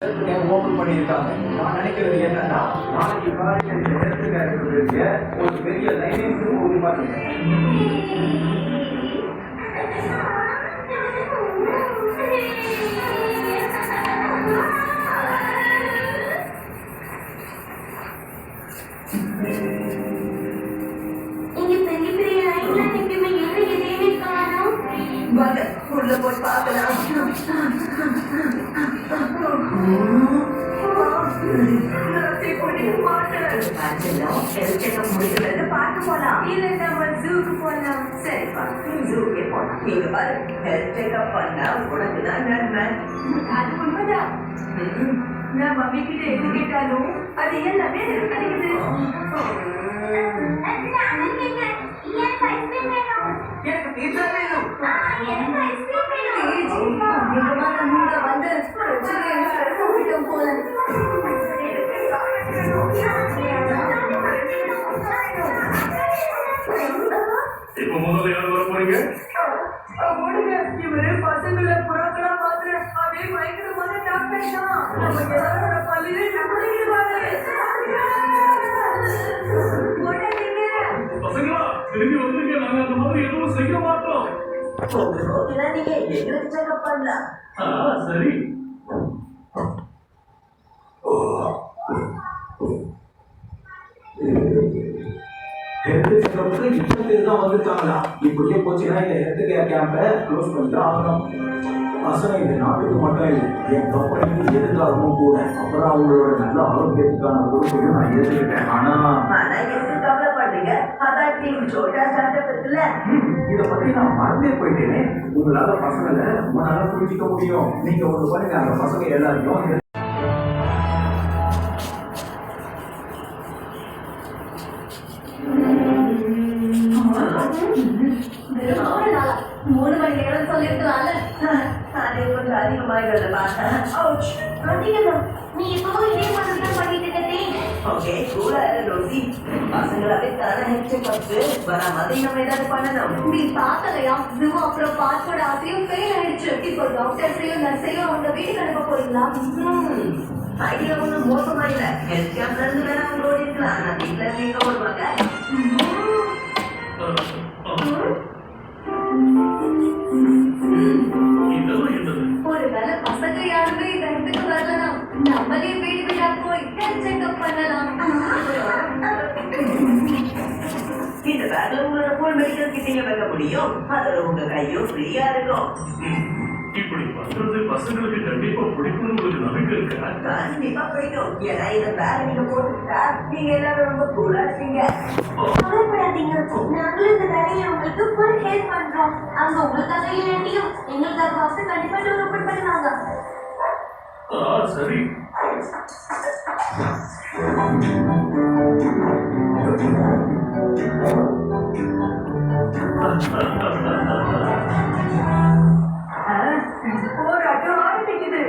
Open பண்ணியிருக்காங்க. நான் நினைக்கிறது என்னன்னா, நாளைக்கு காலையில் இந்த இடத்துக்கு இருக்கிற ஒரு பெரிய லைனேஜும் உருவாக்குங்க. உள்ள போய் பார்க்கலாம். பார்க்க போலாம். இல்ல நம்ம ஜூக்கு போலாம். சரிப்பா, ஜூக்கே போலாம். நீங்க பாரு, ஹெல்த் செக்அப் பண்ணா உனக்கு தான் நன்மை. அது உண்மைதான். நான் மம்மி கிட்ட எது கேட்டாலும் அது எல்லாமே கிடைக்குது. எனக்கு பீட்சா வேணும். இப்ப முதல்ல யார் வர போறீங்க? இவரு பசங்களை புறாக்களா பாக்குற அதே பயங்கரமான டாக்டர் தான். நமக்கு எல்லாரோட பள்ளியிலே பசங்களா திரும்பி வந்துருங்க. நாங்க அந்த மாதிரி எதுவும் செய்ய மாட்டோம். நீங்க எங்களுக்கு செக்அப் பண்ணலாம். சரி. இப்படியே போச்சுன்னா இந்த ஹெல்த் கேர் கேம்பை க்ளோஸ் பண்ணிட்டு ஆகணும். பசங்க இந்த நாட்டுக்கு மட்டும் இல்லை, என் கம்பெனிக்கு எதிர்காலமும் கூட. அப்புறம் அவங்களோட நல்ல ஆரோக்கியத்துக்கான பொறுப்பையும் நான் ஏற்றுக்கிட்டேன். ஆனா கவலைப்படுறீங்க, அதான் டீம் சோட்டா ஸ்டார்ட் இருக்குல்ல. இதை பத்தி நான் மறந்தே போயிட்டேனே. உங்களால பசங்களை ரொம்ப நல்லா புரிஞ்சிக்க முடியும். நீங்க ஒண்ணு பண்ணுங்க, அந்த பசங்க எல்லாரையும் 3 மணி நேரம் சொல்லிருக்கலாம்ல. அதே கொஞ்சம் அதிகமாகிறது பார்த்தேன். நீ எப்பவும் இதே மாதிரி தான் பண்ணிட்டு இருக்கே. ஓகே, கூலா ரோசி. பசங்களாவே தானே ஹெல்த் செக்அப் வர மாதிரி நம்ம ஏதாவது பண்ணணும். நீ பார்த்தலையா, ஜூம் அப்புறம் பார்க்கோட ஆசையும் ஃபெயில் ஆயிடுச்சு. இப்போ டாக்டர்ஸையும் நர்ஸையும் அவங்க வீட்டுக்கு அனுப்ப போறீங்களா? ஐடியா ஒன்றும் மோசமா இல்லை. ஹெல்த் கேம்ப்ல இருந்து வேணா அவங்க ஓடி இருக்கலாம். நான் வீட்டுல இருந்து ஓடுவாங்க. ஒருவேளை பசங்க யாருமே இந்த இடத்துக்கு வரலாம். நம்மளே வீடு வீடா போய் ஹெல்த் செக்அப் பண்ணலாம். இந்த பேக்ல உங்களோட ஃபுல் மெடிக்கல் கிட்டிங்க வைக்க முடியும். அதுல உங்க கையும் ஃப்ரீயா இருக்கும். இப்படி பண்றது பசங்களுக்கு கண்டிப்பா பிடிக்கும். உங்களுக்கு நம்பிக்கை இருக்கா? கண்டிப்பா பிடிக்கும். ஏன்னா இந்த பேக் நீங்க போட்டுக்கிட்டா நீங்க எல்லாரும் ரொம்ப கூலா இருப்பீங்க. கவலைப்படாதீங்க, நாங்களும் இந்த வேலையை உங்களுக்கு ஃபுல் ஹெல்ப் பண்றோம். அங்க உங்களுக்காக இல்லாட்டியும் எங்களுக்காக டாக்டர் கண்டிப்பா டோர் ஓபன் பண்ணுவாங்க. சரி. போராட்டம் ஆரம்பிக்குது.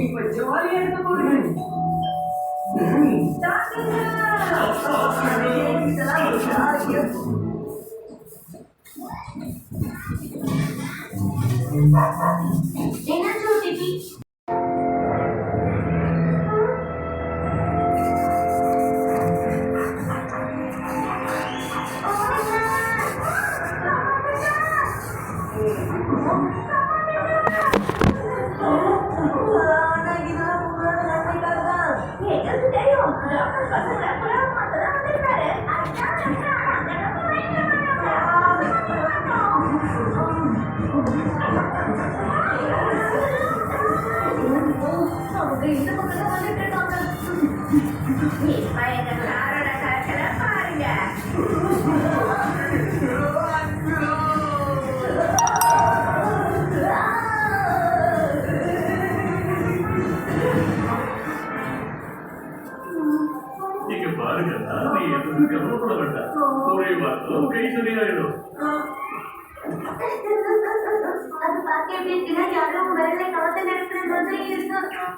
இப்ப ஜாலியா இருக்க போகுது. என்ன சொல்லிட்டி? இந்த பக்கத்துல வந்துட்டு இருக்காங்க. பாருங்க. நீங்க பாருங்க, நீ எதுவும் கவலைப்பட வேண்டாம். ஒரே வாரம் கை சரியாயிடும். அது பார்க்க எப்படி இருக்குன்னா யாரும் விரலை கவத்தை நிறுத்துறது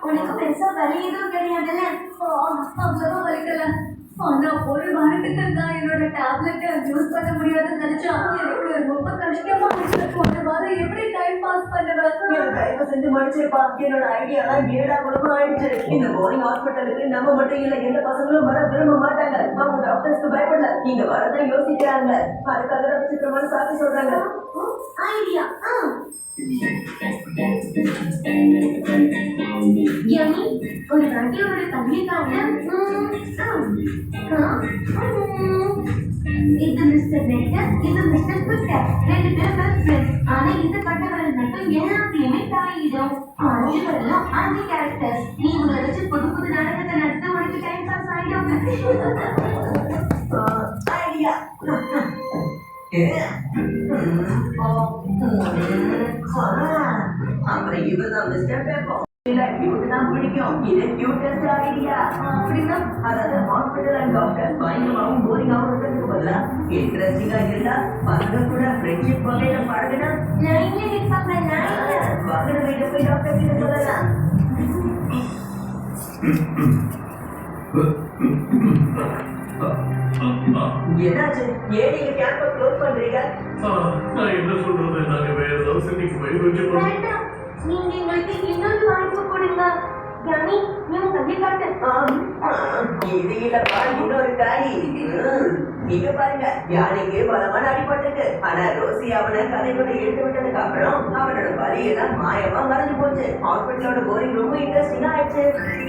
உனக்கு பெருசா வலி எதுவும் கிடையாதுல்ல? அவ்வளவா வலிக்கல. ஆனா ஒரு வாரத்துக்கு நான் என்னோட டேப்லெட்டை யூஸ் பண்ண முடியாதுன்னு நினைச்சா எனக்கு ரொம்ப கஷ்டமா இருக்கு. ஒரு வாரம் எப்படி டைம் பாஸ் பண்ணுவேன்? தயவு செஞ்சு மன்னிச்சிருப்பா. என்னோட ஐடியாலாம் ஏடா குழம்பு ஆயிடுச்சு. இந்த போரிங் ஹாஸ்பிட்டலுக்கு நம்ம மட்டும் இல்ல, எந்த பசங்களும் வர விரும்ப மாட்டாங்க. அவங்க டாக்டர்ஸ்க்கு பயப்படல, நீங்க வரதான் யோசிக்கிறாங்க. அதுக்காக தான் விசித்திரமான சாக்கு சொல்றாங்க. ஐடியா யமி, ஒரு வாட்டியோட தண்ணி காட்ட. இது மிஸ்டர் நெட்டர், இது மிஸ்டர் குட்டர். 2 பேரும் பெஸ்ட் ஃப்ரெண்ட்ஸ். ஆனா இந்த கட்டவர்கள் மட்டும் எல்லாத்தையுமே தாயிடும். 5 பேரும் அன்னை கேரக்டர்ஸ். நீ உங்களை வச்சு புது புது நாடகத்தை நடத்த உனக்கு டைம் பாஸ் ஆயிடும். ஐடியா அப்புறம் இவதான் மிஸ்டர் பேப்பர். பிடிக்கும். இது கியூட்டஸ்ட் ஐடியா. அப்படின்னா அதாவது ஹாஸ்பிட்டல் அண்ட் டாக்டர் பயங்கரமாவும் போரிங்காவும் இருக்கிறதுக்கு பதிலா இன்ட்ரெஸ்டிங்கா இருந்தா பசங்க கூட ஃப்ரெண்ட்ஷிப் வகையில பழகினா வாகன வீட்டை போய் டாக்டர் கிட்ட சொல்லலாம். என்னாச்சு? ஏன் நீங்க கேம்பை க்ளோஸ் பண்றீங்க? நான் என்ன சொல்றது, நாங்க வேற ஏதாவது செட்டிங்ஸ் போய் வச்சு நீங்க எங்களுக்கு இன்னொரு வாய்ப்பு கொடுங்க. யானி, நீ கதை காட்டு. இது இல்லப்பா, இன்னொரு காரி. நீங்க பாருங்க, யானைக்கு பலமான அடிபட்டுருக்கு. ஆனா ரோசி அவனை கதைக்குள்ள இழுத்து விட்டதுக்கு அப்புறம் அவனோட வலியெல்லாம் மாயமா மறைஞ்சு போச்சு. ஹாஸ்பிட்டலோட போரிங் ரொம்ப இன்ட்ரெஸ்டிங்கா ஆயிடுச்சு.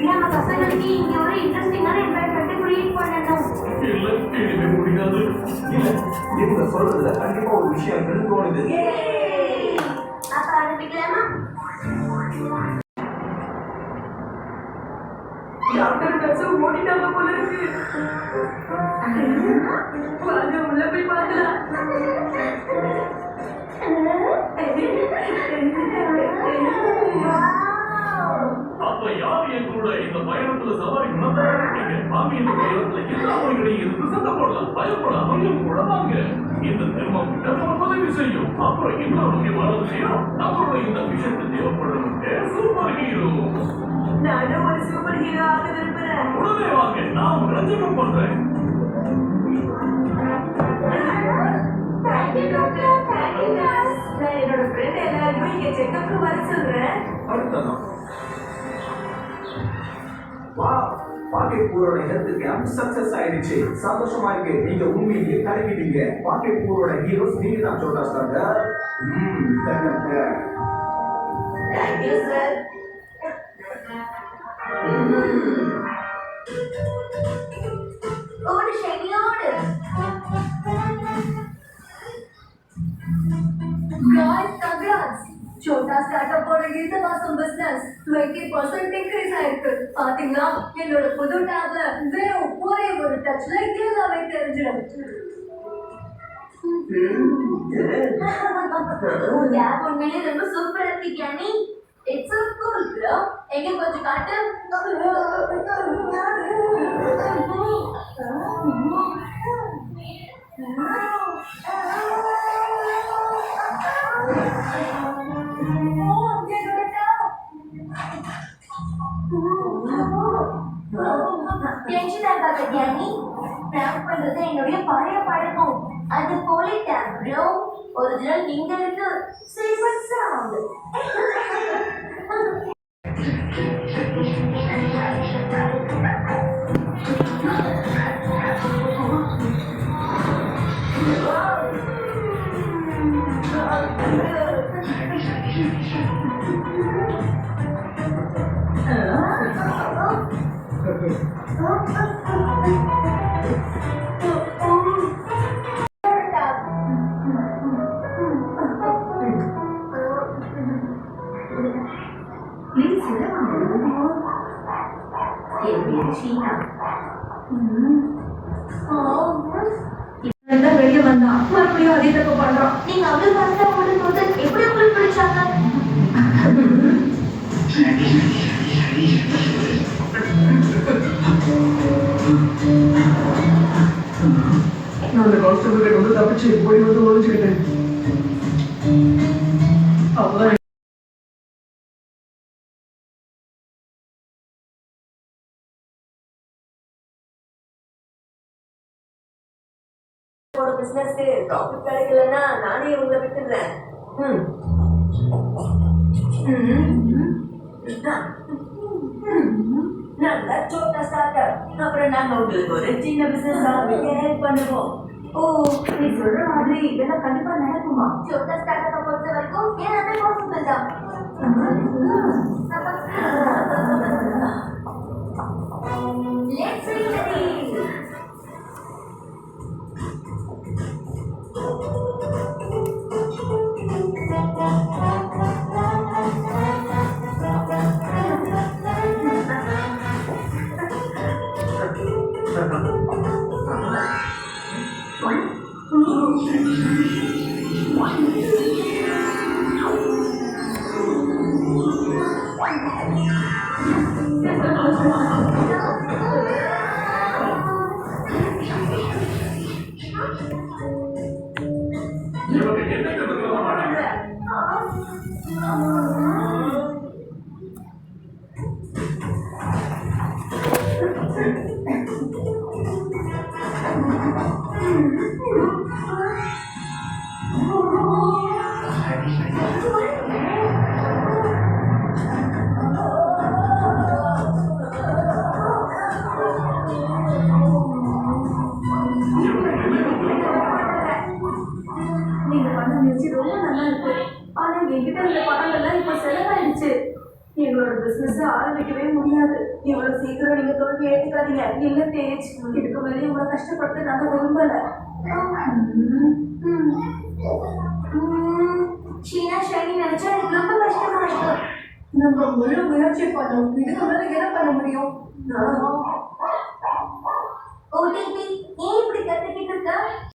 நம்ம பசங்களுக்கு இங்க ஒரு இன்ட்ரெஸ்டிங்கான என்வாயர்மெண்ட் கிரியேட் பண்ணணும். இல்ல, இனிமே முடியாது. இல்ல, இவங்க சொல்றதுல கண்டிப்பா ஒரு விஷயம் இருக்குன்னு தோணுது. அப்ப ஆரம்பிக்கலாமா? டாக்டர் நர்ஸ் ஓடிட்டாங்க போல இருக்கு. வாங்க உள்ள போய் பார்க்கலாம். அப்ப யார் என் கூட இந்த பயணத்துல சவாரி நடந்தீங்க? வாங்க, இந்த பயணத்துல எல்லா வழிகளையும் இருந்து சண்டை போடலாம். பயப்படாம என் கூட வாங்க. இந்த திருமணம் கிட்ட நம்ம பதவி செய்யும். அப்புறம் இன்னொரு முக்கியமான விஷயம், நம்மளோட இந்த விஷயத்தை தேவைப்படுறது சூப்பர் ஹீரோ. நானும் ஒரு சூப்பர் ஹீரோ ஆக விரும்புறேன். உடனே வாங்க, நான் உங்களை செக்அப் பண்றேன். Thank you doctor. தேங்க்யூ நான் என்னோட ஃப்ரெண்ட் எல்லாருமே இங்க செக்அப்க்கு வர சொல்றேன். அடுத்ததான் வா, பாக்கெட்பூரோட ஹெல்த் கேம்ப் சக்சஸ் ஆயிடுச்சு. சந்தோஷமா இருக்கு. நீங்க உண்மையிலேயே கலக்கிட்டீங்க. பாக்கெட்பூரோட ஹீரோஸ் நீங்க தான் சொல்றா சார். Thank you sir. ஓடு ஷைனி ஓடு. Guys, congrats! छोटा स्टार्टअप और இந்த மாசம் பிசினஸ் 20% இன்க்ரீஸ் ஆயிருக்கு. பாத்தீங்களா, என்னோட புது டேப்ல வெறும் ஒரே ஒரு டச்ல எல்லாமே தெரிஞ்சிடும். டேப் உண்மையிலே ரொம்ப சூப்பரா இருக்கு யானி. It's so cool bro. எங்க கொஞ்சம் காட்டு. டென்ஷன் ஆகாத யானி. டேப் பண்றது என்னுடைய பழைய பழக்கம். அது போலி டேப் ப்ரோ. ஒரிஜினல் இங்க இருக்கு. Super sound. Please sit down. Sheena. வெளியே வந்தா மறுபடியும் அதே தப்பு பண்றான். நீங்க அவ்வளவு பார்த்தா ஓடும்போது எப்படி உங்களுக்கு பிடிச்சாங்க? நான் அந்த கான்ஸ்டபிள் கிட்ட வந்து தப்பிச்சு போய் வந்து ஒழிச்சுக்கிட்டேன். அவ்வளோ பிசினஸ்க்கு ப்ராஃபிட் கிடைக்கலன்னா நானே உங்களை விட்டுடுறேன். நல்லா சோட்டா ஸ்டார்ட் அப்புறம் நாங்க உங்களுக்கு ஒரு சின்ன பிசினஸ் ஆரம்பிக்க ஹெல்ப் பண்ணுவோம். ஓ, நீ சொல்ற மாதிரி இதெல்லாம் கண்டிப்பா நடக்குமா? சோட்டா ஸ்டார்ட் பொறுத்த வரைக்கும் எல்லாமே பாசிபிள் தான். Let's read the deal. இவங்க என்னங்க இதெல்லாம் பண்ணாங்க? நீங்க பண்ண முயற்சி ரொம்ப நல்லா இருக்கு. ஆனா என்கிட்ட இருந்த பணங்கள்லாம் இப்ப செலவாயிடுச்சு. எங்களோட பிசினஸ் ஆரம்பிக்கவே முடியாது. இவ்வளவு சீக்கிரம் நீங்க தோல்வி ஏற்றுக்காதீங்க. இல்ல தேஜ், இதுக்கு மேலே இவ்வளவு கஷ்டப்பட்டு நாங்க விரும்பல. சீனா ஷைனி நினைச்சா எனக்கு ரொம்ப கஷ்டமா இருக்கு. நம்ம முழு முயற்சி பண்ணோம். இதுக்கு மேல என்ன பண்ண முடியும்?